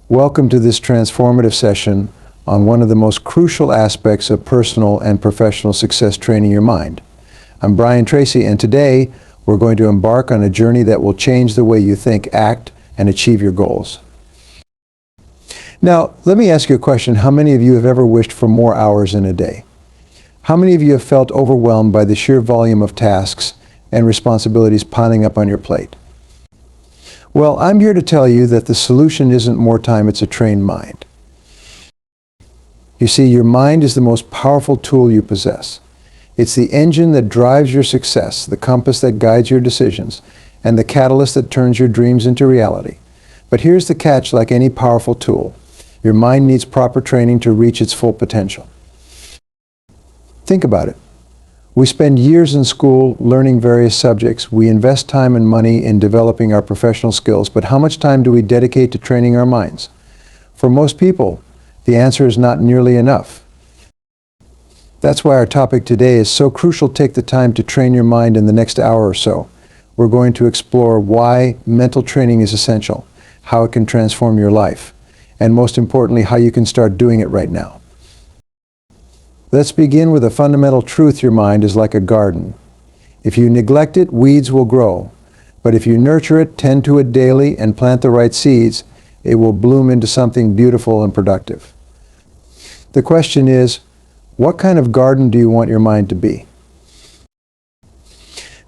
Welcome to this transformative session on one of the most crucial aspects of personal and professional success: training your mind. I'm Brian Tracy, and today we're going to embark on a journey that will change the way you think, act, and achieve your goals. Now, let me ask you a question. How many of you have ever wished for more hours in a day? How many of you have felt overwhelmed by the sheer volume of tasks and responsibilities piling up on your plate? Well, I'm here to tell you that the solution isn't more time, it's a trained mind. You see, your mind is the most powerful tool you possess. It's the engine that drives your success, the compass that guides your decisions, and the catalyst that turns your dreams into reality. But here's the catch: like any powerful tool, your mind needs proper training to reach its full potential. Think about it. We spend years in school learning various subjects. We invest time and money in developing our professional skills, but how much time do we dedicate to training our minds? For most people, the answer is not nearly enough. That's why our topic today is so crucial. Take the time to train your mind in the next hour or so. We're going to explore why mental training is essential, how it can transform your life, and most importantly, how you can start doing it right now. Let's begin with a fundamental truth: your mind is like a garden. If you neglect it, weeds will grow. But if you nurture it, tend to it daily, and plant the right seeds, it will bloom into something beautiful and productive. The question is, what kind of garden do you want your mind to be?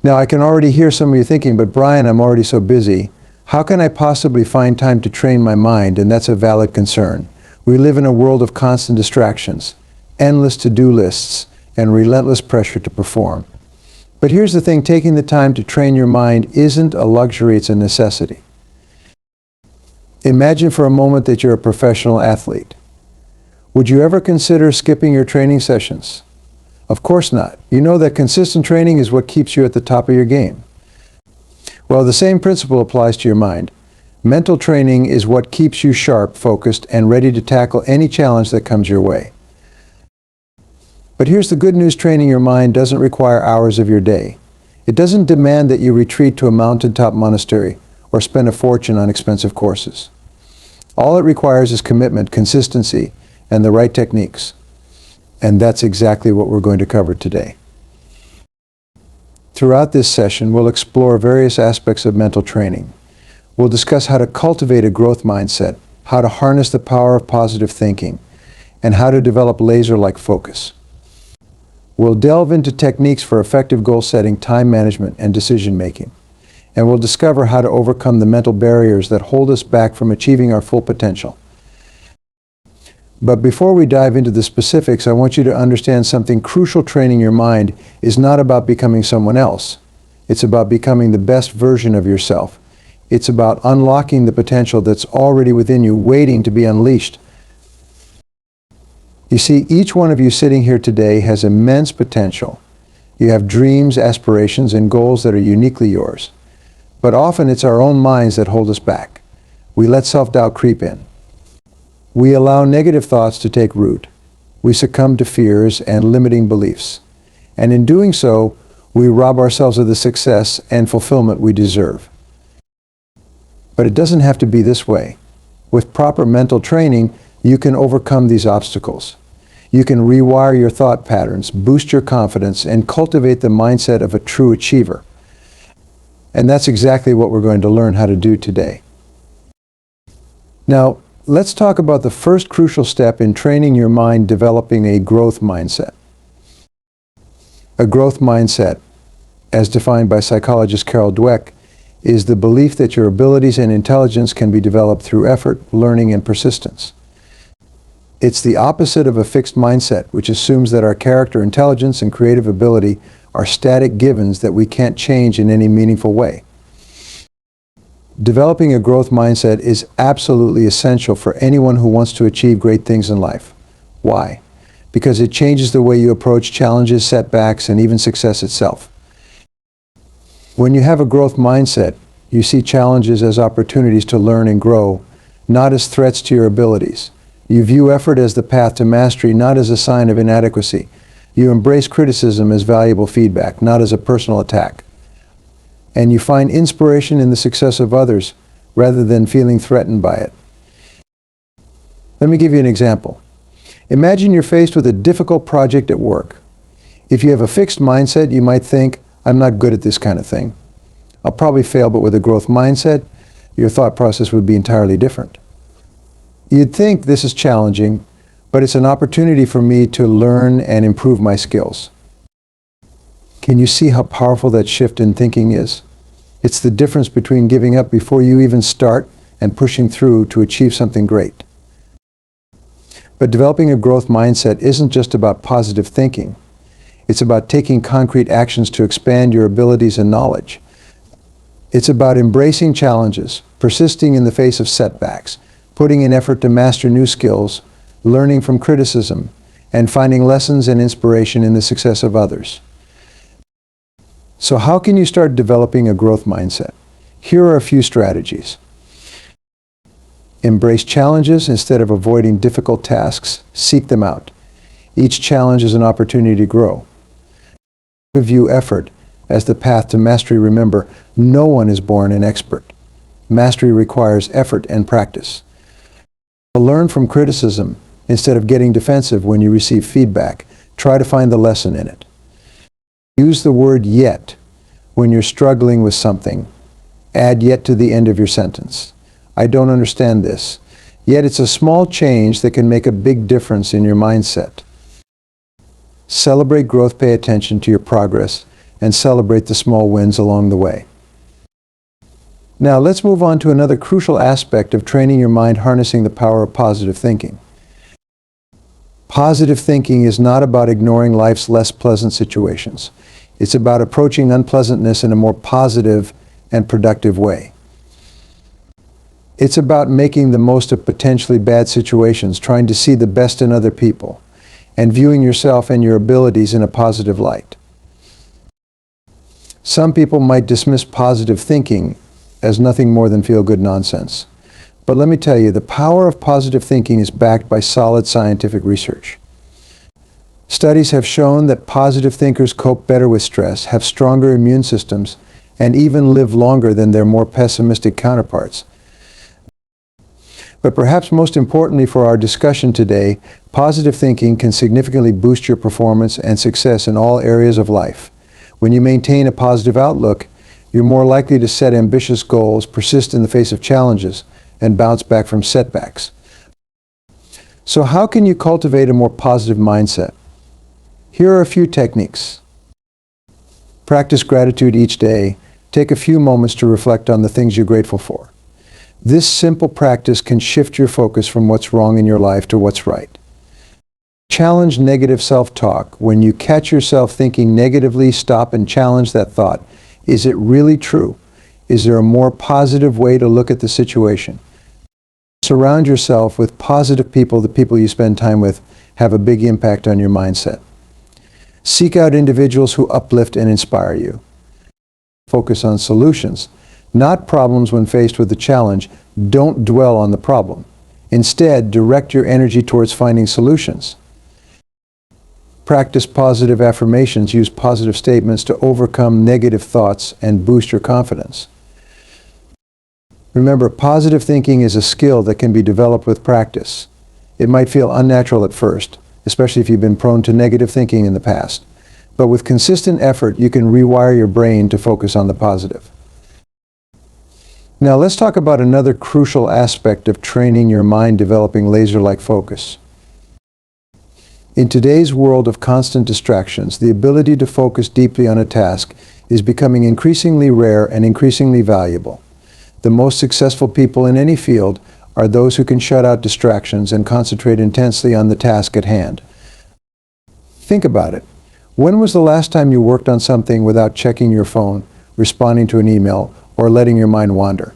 Now, I can already hear some of you thinking, but Brian, I'm already so busy. How can I possibly find time to train my mind? And that's a valid concern. We live in a world of constant distractions, endless to-do lists, and relentless pressure to perform. But here's the thing: taking the time to train your mind isn't a luxury, it's a necessity. Imagine for a moment that you're a professional athlete. Would you ever consider skipping your training sessions? Of course not. You know that consistent training is what keeps you at the top of your game. Well, the same principle applies to your mind. Mental training is what keeps you sharp, focused, and ready to tackle any challenge that comes your way. But here's the good news: training your mind doesn't require hours of your day. It doesn't demand that you retreat to a mountaintop monastery or spend a fortune on expensive courses. All it requires is commitment, consistency, and the right techniques. And that's exactly what we're going to cover today. Throughout this session, we'll explore various aspects of mental training. We'll discuss how to cultivate a growth mindset, how to harness the power of positive thinking, and how to develop laser-like focus. We'll delve into techniques for effective goal setting, time management, and decision making. And we'll discover how to overcome the mental barriers that hold us back from achieving our full potential. But before we dive into the specifics, I want you to understand something crucial. Training your mind is not about becoming someone else. It's about becoming the best version of yourself. It's about unlocking the potential that's already within you, waiting to be unleashed. You see, each one of you sitting here today has immense potential. You have dreams, aspirations, and goals that are uniquely yours. But often it's our own minds that hold us back. We let self-doubt creep in. We allow negative thoughts to take root. We succumb to fears and limiting beliefs. And in doing so, we rob ourselves of the success and fulfillment we deserve. But it doesn't have to be this way. With proper mental training, you can overcome these obstacles. You can rewire your thought patterns, boost your confidence, and cultivate the mindset of a true achiever. And that's exactly what we're going to learn how to do today. Now, let's talk about the first crucial step in training your mind: developing a growth mindset. A growth mindset, as defined by psychologist Carol Dweck, is the belief that your abilities and intelligence can be developed through effort, learning, and persistence. It's the opposite of a fixed mindset, which assumes that our character, intelligence, and creative ability are static givens that we can't change in any meaningful way. Developing a growth mindset is absolutely essential for anyone who wants to achieve great things in life. Why? Because it changes the way you approach challenges, setbacks, and even success itself. When you have a growth mindset, you see challenges as opportunities to learn and grow, not as threats to your abilities. You view effort as the path to mastery, not as a sign of inadequacy. You embrace criticism as valuable feedback, not as a personal attack. And you find inspiration in the success of others rather than feeling threatened by it. Let me give you an example. Imagine you're faced with a difficult project at work. If you have a fixed mindset, you might think, I'm not good at this kind of thing. I'll probably fail, but with a growth mindset, your thought process would be entirely different. You'd think this is challenging, but it's an opportunity for me to learn and improve my skills. Can you see how powerful that shift in thinking is? It's the difference between giving up before you even start and pushing through to achieve something great. But developing a growth mindset isn't just about positive thinking. It's about taking concrete actions to expand your abilities and knowledge. It's about embracing challenges, persisting in the face of setbacks, putting in effort to master new skills, learning from criticism, and finding lessons and inspiration in the success of others. So how can you start developing a growth mindset? Here are a few strategies. Embrace challenges instead of avoiding difficult tasks. Seek them out. Each challenge is an opportunity to grow. View effort as the path to mastery. Remember, no one is born an expert. Mastery requires effort and practice. Learn from criticism instead of getting defensive when you receive feedback. Try to find the lesson in it. Use the word yet when you're struggling with something. Add yet to the end of your sentence. I don't understand this. Yet it's a small change that can make a big difference in your mindset. Celebrate growth, pay attention to your progress, and celebrate the small wins along the way. Now let's move on to another crucial aspect of training your mind, harnessing the power of positive thinking. Positive thinking is not about ignoring life's less pleasant situations. It's about approaching unpleasantness in a more positive and productive way. It's about making the most of potentially bad situations, trying to see the best in other people, and viewing yourself and your abilities in a positive light. Some people might dismiss positive thinking as nothing more than feel-good nonsense. But let me tell you, the power of positive thinking is backed by solid scientific research. Studies have shown that positive thinkers cope better with stress, have stronger immune systems, and even live longer than their more pessimistic counterparts. But perhaps most importantly for our discussion today, positive thinking can significantly boost your performance and success in all areas of life. When you maintain a positive outlook, you're more likely to set ambitious goals, persist in the face of challenges, and bounce back from setbacks. So how can you cultivate a more positive mindset? Here are a few techniques. Practice gratitude each day. Take a few moments to reflect on the things you're grateful for. This simple practice can shift your focus from what's wrong in your life to what's right. Challenge negative self-talk. When you catch yourself thinking negatively, stop and challenge that thought. Is it really true? Is there a more positive way to look at the situation? Surround yourself with positive people. The people you spend time with have a big impact on your mindset. Seek out individuals who uplift and inspire you. Focus on solutions, not problems. When faced with a challenge, don't dwell on the problem. Instead, direct your energy towards finding solutions. Practice positive affirmations. Use positive statements to overcome negative thoughts and boost your confidence. Remember, positive thinking is a skill that can be developed with practice. It might feel unnatural at first, especially if you've been prone to negative thinking in the past. But with consistent effort, you can rewire your brain to focus on the positive. Now let's talk about another crucial aspect of training your mind, developing laser-like focus. In today's world of constant distractions, the ability to focus deeply on a task is becoming increasingly rare and increasingly valuable. The most successful people in any field are those who can shut out distractions and concentrate intensely on the task at hand. Think about it. When was the last time you worked on something without checking your phone, responding to an email, or letting your mind wander?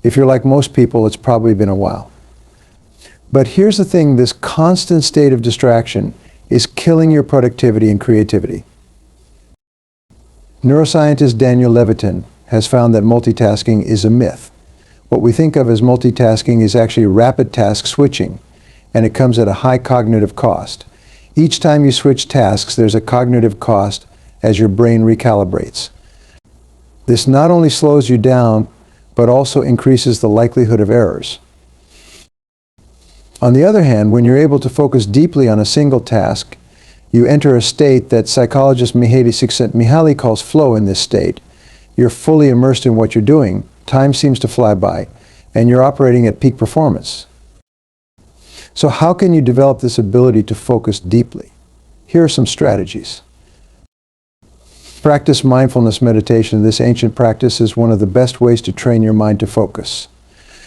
If you're like most people, it's probably been a while. But here's the thing, this constant state of distraction is killing your productivity and creativity. Neuroscientist Daniel Levitin has found that multitasking is a myth. What we think of as multitasking is actually rapid task switching, and it comes at a high cognitive cost. Each time you switch tasks, there's a cognitive cost as your brain recalibrates. This not only slows you down, but also increases the likelihood of errors. On the other hand, when you're able to focus deeply on a single task, you enter a state that psychologist Mihaly Csikszentmihalyi calls flow. In this state, you're fully immersed in what you're doing, time seems to fly by, and you're operating at peak performance. So how can you develop this ability to focus deeply? Here are some strategies. Practice mindfulness meditation. This ancient practice is one of the best ways to train your mind to focus.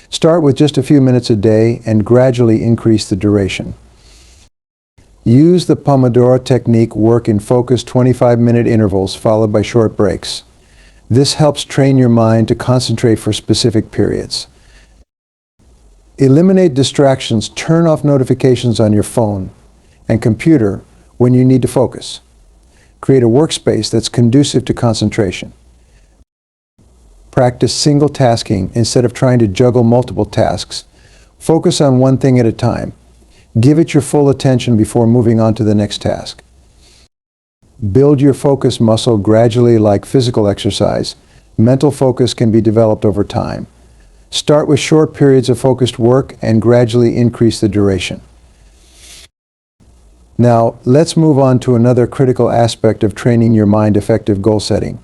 Start with just a few minutes a day and gradually increase the duration. Use the Pomodoro technique. Work in focused 25-minute intervals followed by short breaks. This helps train your mind to concentrate for specific periods. Eliminate distractions. Turn off notifications on your phone and computer when you need to focus. Create a workspace that's conducive to concentration. Practice single tasking instead of trying to juggle multiple tasks. Focus on one thing at a time. Give it your full attention before moving on to the next task. Build your focus muscle gradually. Like physical exercise, mental focus can be developed over time. Start with short periods of focused work and gradually increase the duration. Now, let's move on to another critical aspect of training your mind: effective goal setting.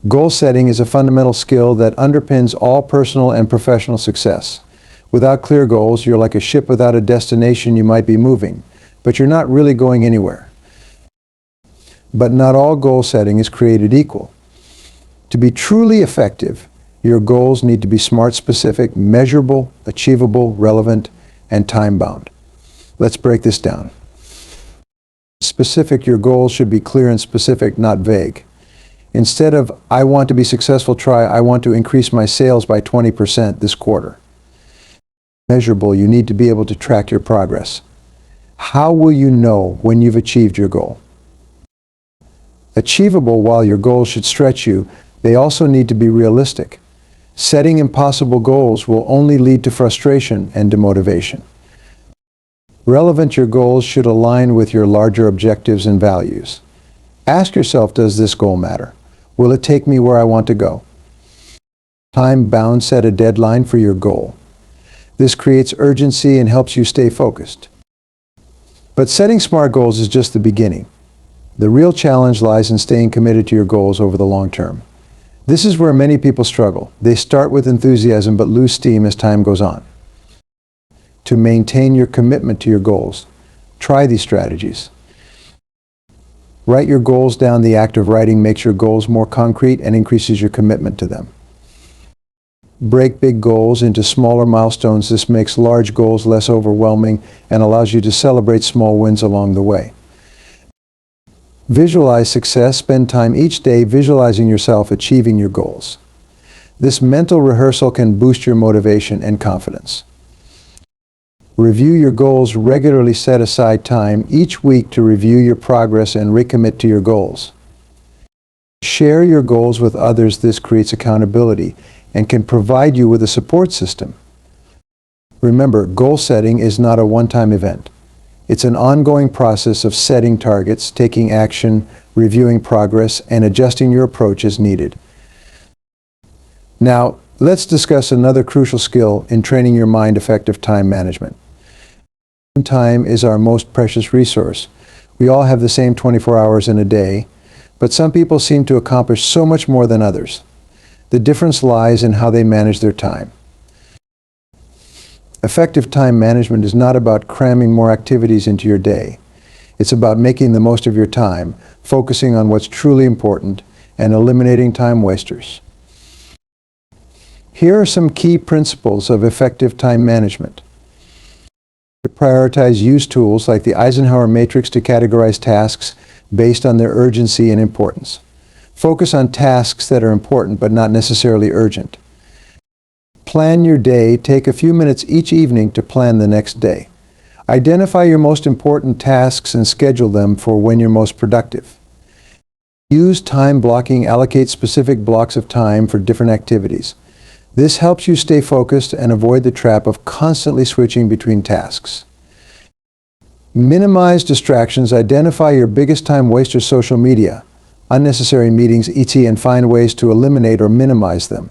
Goal setting is a fundamental skill that underpins all personal and professional success. Without clear goals, you're like a ship without a destination. You might be moving, but you're not really going anywhere. But not all goal setting is created equal. To be truly effective, your goals need to be SMART specific, measurable, achievable, relevant, and time-bound. Let's break this down. Specific, your goals should be clear and specific, not vague. Instead of, I want to be successful, try, I want to increase my sales by 20% this quarter. Measurable, you need to be able to track your progress. How will you know when you've achieved your goal? Achievable, while your goals should stretch you, they also need to be realistic. Setting impossible goals will only lead to frustration and demotivation. Relevant, your goals should align with your larger objectives and values. Ask yourself, does this goal matter? Will it take me where I want to go? Time-bound, set a deadline for your goal. This creates urgency and helps you stay focused. But setting SMART goals is just the beginning. The real challenge lies in staying committed to your goals over the long term. This is where many people struggle. They start with enthusiasm but lose steam as time goes on. To maintain your commitment to your goals, try these strategies. Write your goals down. The act of writing makes your goals more concrete and increases your commitment to them. Break big goals into smaller milestones. This makes large goals less overwhelming and allows you to celebrate small wins along the way. Visualize success. Spend time each day visualizing yourself achieving your goals. This mental rehearsal can boost your motivation and confidence. Review your goals regularly. Set aside time each week to review your progress and recommit to your goals. Share your goals with others. This creates accountability and can provide you with a support system. Remember, goal setting is not a one-time event. It's an ongoing process of setting targets, taking action, reviewing progress, and adjusting your approach as needed. Now, let's discuss another crucial skill in training your mind: effective time management. Time is our most precious resource. We all have the same 24 hours in a day, but some people seem to accomplish so much more than others. The difference lies in how they manage their time. Effective time management is not about cramming more activities into your day. It's about making the most of your time, focusing on what's truly important, and eliminating time wasters. Here are some key principles of effective time management. Prioritize. Use tools like the Eisenhower matrix to categorize tasks based on their urgency and importance. Focus on tasks that are important but not necessarily urgent. Plan your day. Take a few minutes each evening to plan the next day. Identify your most important tasks and schedule them for when you're most productive. Use time blocking. Allocate specific blocks of time for different activities. This helps you stay focused and avoid the trap of constantly switching between tasks. Minimize distractions. Identify your biggest time wasters: social media, unnecessary meetings, etc., and find ways to eliminate or minimize them.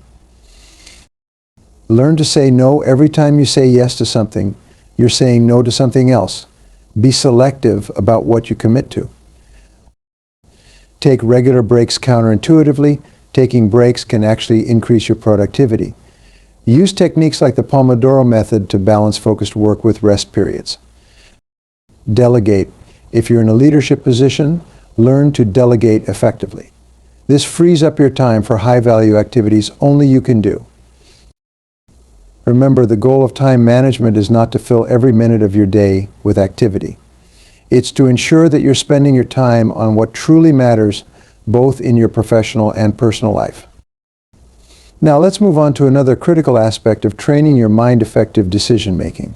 Learn to say no every time you say yes to something. You're saying no to something else. Be selective about what you commit to. Take regular breaks counterintuitively. Taking breaks can actually increase your productivity. Use techniques like the Pomodoro method to balance focused work with rest periods. Delegate. If you're in a leadership position, learn to delegate effectively. This frees up your time for high-value activities only you can do. Remember, the goal of time management is not to fill every minute of your day with activity. It's to ensure that you're spending your time on what truly matters, both in your professional and personal life. Now let's move on to another critical aspect of training your mind-effective decision-making.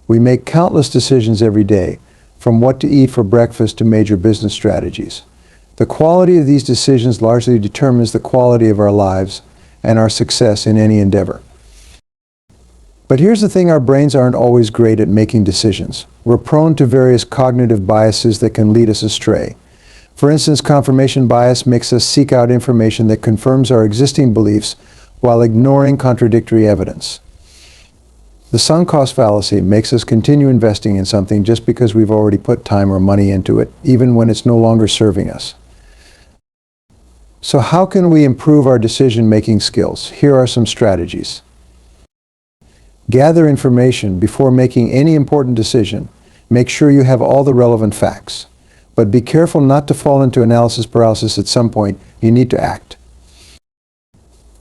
We make countless decisions every day, from what to eat for breakfast to major business strategies. The quality of these decisions largely determines the quality of our lives and our success in any endeavor. But here's the thing, our brains aren't always great at making decisions. We're prone to various cognitive biases that can lead us astray. For instance, confirmation bias makes us seek out information that confirms our existing beliefs while ignoring contradictory evidence. The sunk cost fallacy makes us continue investing in something just because we've already put time or money into it, even when it's no longer serving us. So how can we improve our decision-making skills? Here are some strategies. Gather information before making any important decision. Make sure you have all the relevant facts. But be careful not to fall into analysis paralysis at some point. You need to act.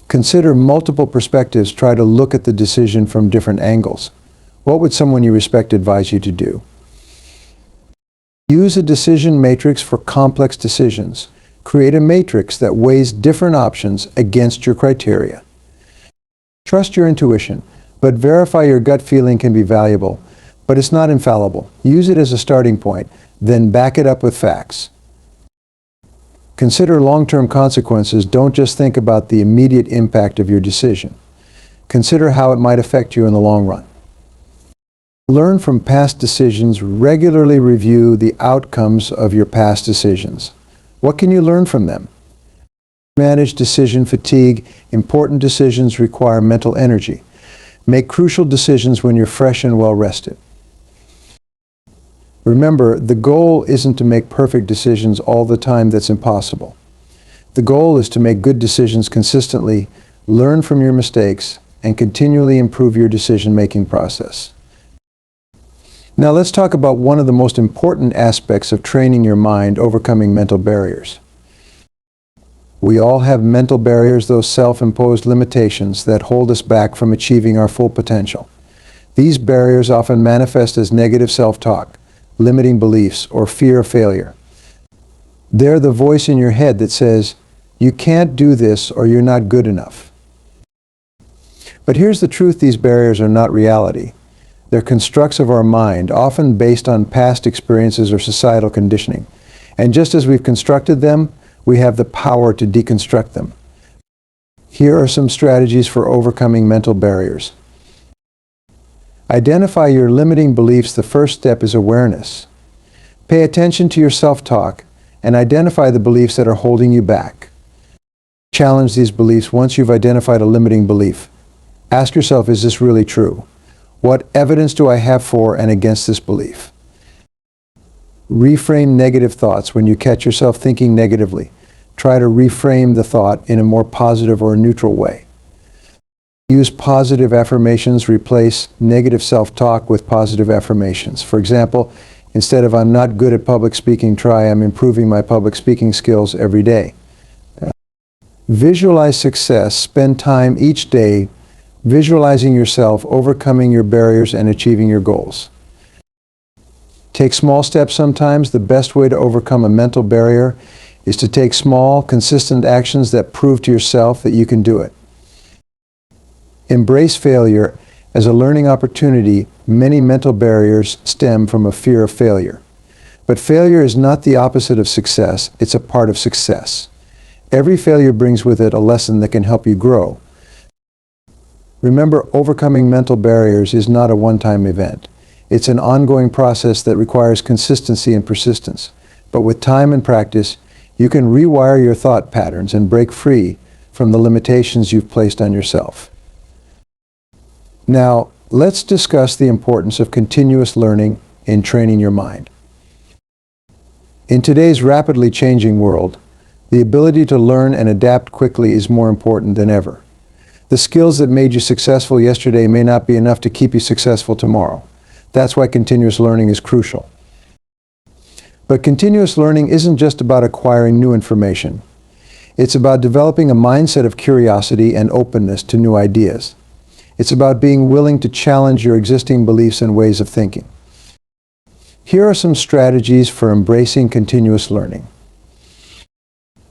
Consider multiple perspectives. Try to look at the decision from different angles. What would someone you respect advise you to do? Use a decision matrix for complex decisions. Create a matrix that weighs different options against your criteria. Trust your intuition, but verify your gut feeling can be valuable, but it's not infallible. Use it as a starting point, then back it up with facts. Consider long-term consequences. Don't just think about the immediate impact of your decision. Consider how it might affect you in the long run. Learn from past decisions. Regularly review the outcomes of your past decisions. What can you learn from them? Manage decision fatigue. Important decisions require mental energy. Make crucial decisions when you're fresh and well rested. Remember, the goal isn't to make perfect decisions all the time. That's impossible. The goal is to make good decisions consistently, learn from your mistakes, and continually improve your decision-making process. Now let's talk about one of the most important aspects of training your mind, overcoming mental barriers. We all have mental barriers, those self-imposed limitations that hold us back from achieving our full potential. These barriers often manifest as negative self-talk, limiting beliefs, or fear of failure. They're the voice in your head that says, you can't do this or you're not good enough. But here's the truth, these barriers are not reality. They're constructs of our mind, often based on past experiences or societal conditioning. And just as we've constructed them, we have the power to deconstruct them. Here are some strategies for overcoming mental barriers. Identify your limiting beliefs. The first step is awareness. Pay attention to your self-talk and identify the beliefs that are holding you back. Challenge these beliefs once you've identified a limiting belief. Ask yourself, is this really true? What evidence do I have for and against this belief? Reframe negative thoughts. When you catch yourself thinking negatively, try to reframe the thought in a more positive or neutral way. Use positive affirmations. Replace negative self-talk with positive affirmations. For example, instead of "I'm not good at public speaking," try "I'm improving my public speaking skills every day." Visualize success. Spend time each day visualizing yourself overcoming your barriers and achieving your goals. Take small steps sometimes. The best way to overcome a mental barrier is to take small, consistent actions that prove to yourself that you can do it. Embrace failure as a learning opportunity. Many mental barriers stem from a fear of failure. But failure is not the opposite of success. It's a part of success. Every failure brings with it a lesson that can help you grow. Remember, overcoming mental barriers is not a one-time event. It's an ongoing process that requires consistency and persistence. But with time and practice, you can rewire your thought patterns and break free from the limitations you've placed on yourself. Now, let's discuss the importance of continuous learning in training your mind. In today's rapidly changing world, the ability to learn and adapt quickly is more important than ever. The skills that made you successful yesterday may not be enough to keep you successful tomorrow. That's why continuous learning is crucial. But continuous learning isn't just about acquiring new information. It's about developing a mindset of curiosity and openness to new ideas. It's about being willing to challenge your existing beliefs and ways of thinking. Here are some strategies for embracing continuous learning.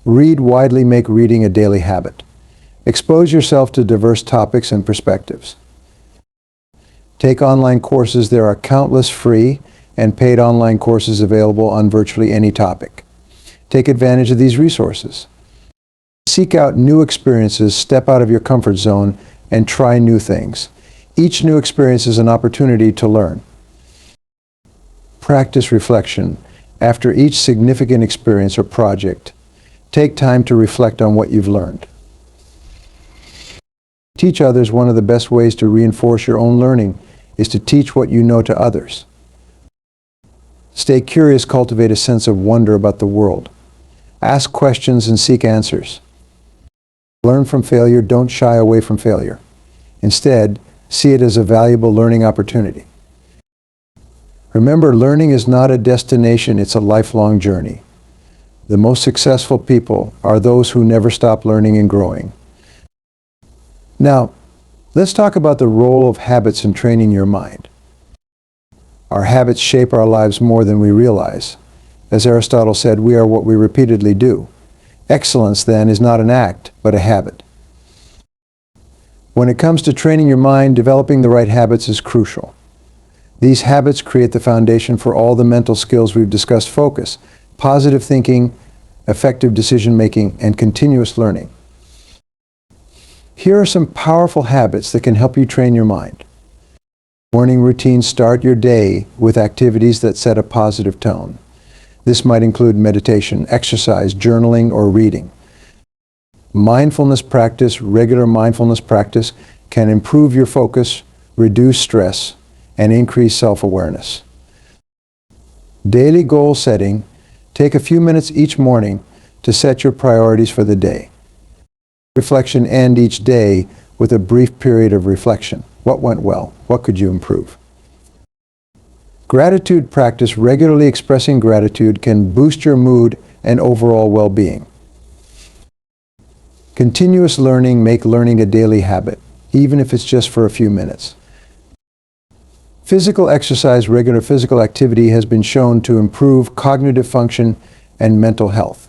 Read widely, make reading a daily habit. Expose yourself to diverse topics and perspectives. Take online courses. There are countless free and paid online courses available on virtually any topic. Take advantage of these resources. Seek out new experiences, step out of your comfort zone, and try new things. Each new experience is an opportunity to learn. Practice reflection. After each significant experience or project, take time to reflect on what you've learned. Teach others. One of the best ways to reinforce your own learning is to teach what you know to others. Stay curious, cultivate a sense of wonder about the world. Ask questions and seek answers. Learn from failure, don't shy away from failure. Instead, see it as a valuable learning opportunity. Remember, learning is not a destination, it's a lifelong journey. The most successful people are those who never stop learning and growing. Now, let's talk about the role of habits in training your mind. Our habits shape our lives more than we realize. As Aristotle said, we are what we repeatedly do. Excellence, then, is not an act, but a habit. When it comes to training your mind, developing the right habits is crucial. These habits create the foundation for all the mental skills we've discussed: focus, positive thinking, effective decision-making, and continuous learning. Here are some powerful habits that can help you train your mind. Morning routines. Start your day with activities that set a positive tone. This might include meditation, exercise, journaling, or reading. Mindfulness practice. Regular mindfulness practice can improve your focus, reduce stress, and increase self-awareness. Daily goal setting. Take a few minutes each morning to set your priorities for the day. Reflection. End each day with a brief period of reflection. What went well? What could you improve? Gratitude practice. Regularly expressing gratitude can boost your mood and overall well-being. Continuous learning. Make learning a daily habit, even if it's just for a few minutes. Physical exercise. Regular physical activity has been shown to improve cognitive function and mental health.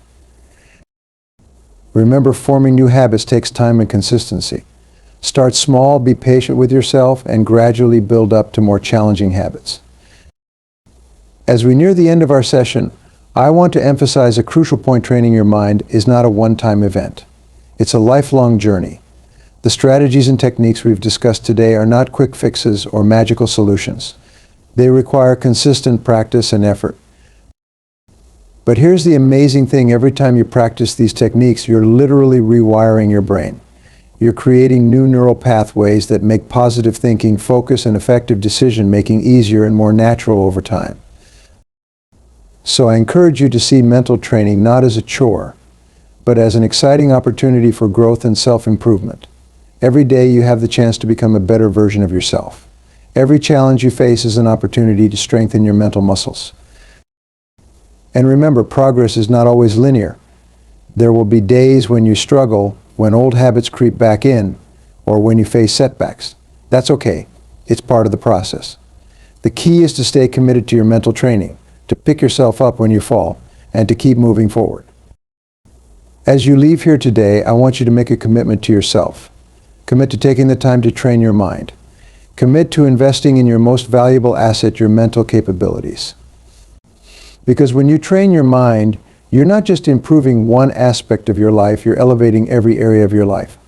Remember, forming new habits takes time and consistency. Start small, be patient with yourself, and gradually build up to more challenging habits. As we near the end of our session, I want to emphasize a crucial point: training your mind is not a one-time event. It's a lifelong journey. The strategies and techniques we've discussed today are not quick fixes or magical solutions. They require consistent practice and effort. But here's the amazing thing: every time you practice these techniques, you're literally rewiring your brain. You're creating new neural pathways that make positive thinking, focus, and effective decision-making easier and more natural over time. So I encourage you to see mental training not as a chore, but as an exciting opportunity for growth and self-improvement. Every day you have the chance to become a better version of yourself. Every challenge you face is an opportunity to strengthen your mental muscles. And remember, progress is not always linear. There will be days when you struggle, when old habits creep back in, or when you face setbacks. That's okay. It's part of the process. The key is to stay committed to your mental training, to pick yourself up when you fall, and to keep moving forward. As you leave here today, I want you to make a commitment to yourself. Commit to taking the time to train your mind. Commit to investing in your most valuable asset, your mental capabilities. Because when you train your mind, you're not just improving one aspect of your life, you're elevating every area of your life.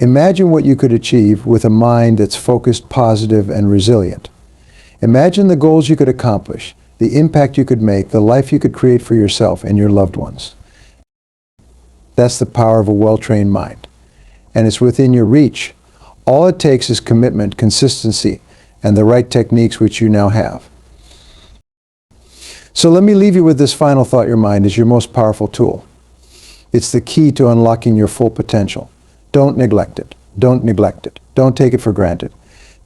Imagine what you could achieve with a mind that's focused, positive, and resilient. Imagine the goals you could accomplish, the impact you could make, the life you could create for yourself and your loved ones. That's the power of a well-trained mind. And it's within your reach. All it takes is commitment, consistency, and the right techniques which you now have. So let me leave you with this final thought. Your mind is your most powerful tool. It's the key to unlocking your full potential. Don't neglect it. Don't neglect it. Don't take it for granted.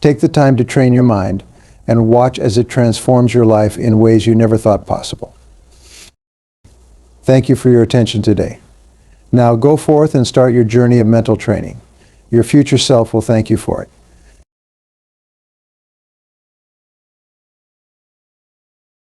Take the time to train your mind and watch as it transforms your life in ways you never thought possible. Thank you for your attention today. Now go forth and start your journey of mental training. Your future self will thank you for it.